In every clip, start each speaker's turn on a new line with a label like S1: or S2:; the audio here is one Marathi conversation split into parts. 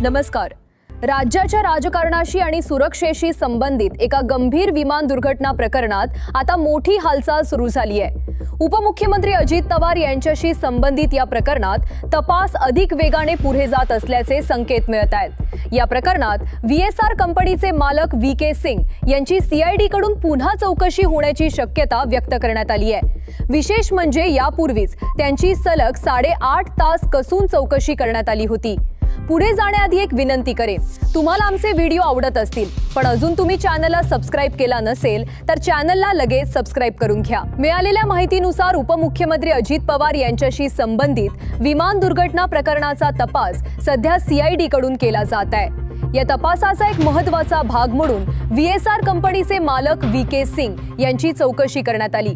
S1: नमस्कार। राज्याच्या राजकारणाशी आणि सुरक्षेशी संबंधित एका गंभीर विमान दुर्घटना प्रकरणात आता मोठी हालचाल सुरू झाली आहे। उपमुख्यमंत्री अजित पवार यांच्याशी संबंधित या प्रकरणात तपास अधिक वेगाने पुढे जात असल्याचे संकेत मिळत आहेत। या प्रकरणात VSR कंपनीचे मालक VK सिंग यांची CID कडून पुन्हा चौकशी होण्याची शक्यता व्यक्त करण्यात आली आहे। विशेष म्हणजे यापूर्वीच त्यांची सलग 8.5 तास कसून चौकशी करण्यात आली होती। पुढे जाण्याआधी एक विनंती करेन, तुम्हाला आमचे व्हिडिओ आवडत असतील पण अजून तुम्ही चॅनलला सबस्क्राइब केला नसेल तर चॅनलला लगेच सबस्क्राइब करून घ्या। मिळालेल्या माहितीनुसार उपमुख्यमंत्री अजित पवार यांच्याशी संबंधित विमान दुर्घटना प्रकरणाचा तपास सध्या CID कडून केला जात आहे। या तपासाचा एक महत्त्वाचा भाग म्हणून VSR कंपनीचे मालक VK सिंग यांची चौकशी करण्यात आली।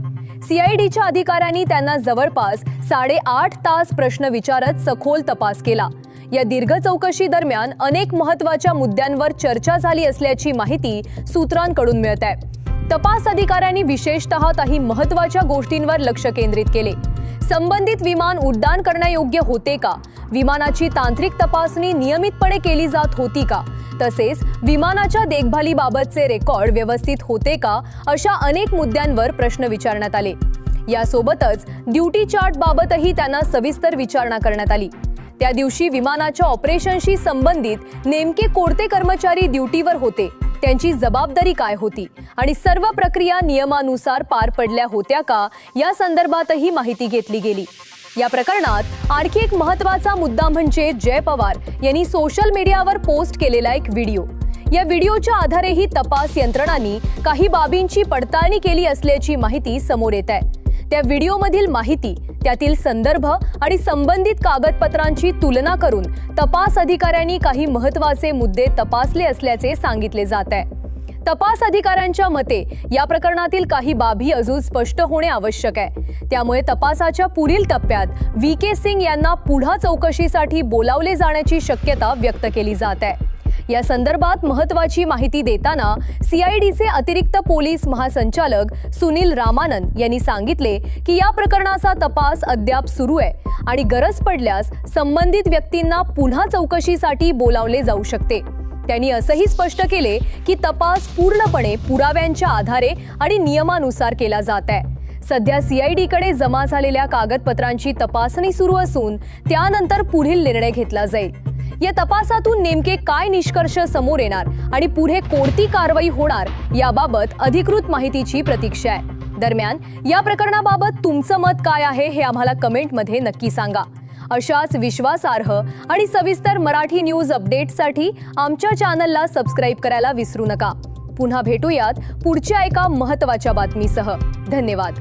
S1: CIDच्या अधिकाऱ्यांनी त्यांना जवळपास 8.5 तास प्रश्न विचारत सखोल तपास केला। या दीर्घ चौकशी दरम्यान अनेक महत्त्वाच्या मुद्द्यांवर चर्चा झाली असल्याची माहिती सूत्रांकडून मिळत आहे। तपास अधिकाऱ्यांनी विशेषतः काही महत्त्वाच्या गोष्टींवर लक्ष केंद्रित केले। संबंधित विमान उड्डाण करण्यायोग्य होते का? विमानाची तांत्रिक तपासणी नियमितपणे केली जात होती का? तसेच विमानाच्या देखभालीबाबतचे रेकॉर्ड व्यवस्थित होते का? अशा अनेक मुद्द्यांवर प्रश्न विचारण्यात आले। यासोबतच ड्युटी चार्ट बाबतही त्यांना सविस्तर विचारणा करण्यात आली। त्या दिवशी विमानाच्या ऑपरेशनशी संबंधित नेमके कोणते कर्मचारी ड्युटीवर होते, त्यांची जबाबदारी काय होती आणि सर्व प्रक्रिया नियमानुसार पार पडल्या होत्या का या संदर्भातही माहिती घेतली गेली। या प्रकरणात आणखी एक महत्त्वाचा मुद्दा म्हणजे जय पवार यांनी सोशल मीडियावर पोस्ट केलेला एक व्हिडिओ। या व्हिडिओच्या आधारेही तपास यंत्रणांनी काही बाबींची पडताळणी केली असल्याची माहिती समोर येत आहे। त्या व्हिडिओमधील माहिती, त्यातील संदर्भ आणि संबंधित कागदपत्रांची तुलना करून तपास अधिकाऱ्यांनी काही महत्त्वाचे मुद्दे तपासले असल्याचे सांगितले जात आहे। तपास अधिकाऱ्यांच्या मते या प्रकरणातील काही बाबी अजून स्पष्ट होणे आवश्यक आहे। त्यामुळे तपासाच्या पुढील टप्प्यात VK सिंग यांना पुन्हा चौकशीसाठी बोलावले जाण्याची शक्यता व्यक्त केली जात आहे। या संदर्भात महत्त्वाची माहिती देताना CIDचे अतिरिक्त पोलीस महासंचालक सुनील रामानंद यांनी सांगितले की या प्रकरणाचा तपास अद्याप सुरू आहे आणि गरज पडल्यास संबंधित व्यक्तींना पुन्हा चौकशीसाठी बोलावले जाऊ शकते। त्यांनी असंही स्पष्ट केले की तपास पूर्णपणे पुराव्यांच्या आधारे आणि नियमानुसार केला जात आहे। सध्या CID कडे जमा झालेल्या कागदपत्रांची तपासणी सुरू असून त्यानंतर पुढील निर्णय घेतला जाईल। या तपासातून नेमके काय निष्कर्ष समोर येणार आणि पुढे कोणती कारवाई होणार याबाबत अधिकृत माहितीची प्रतीक्षा आहे। दरम्यान या प्रकरणाबाबत तुमचं मत काय आहे हे आम्हाला कमेंटमध्ये नक्की सांगा। अशाच विश्वासार्ह आणि सविस्तर मराठी न्यूज अपडेट्ससाठी आमच्या चॅनलला सबस्क्राइब करायला विसरू नका। पुन्हा भेटूयात पुढच्या एका महत्त्वाच्या बातमीसह। धन्यवाद।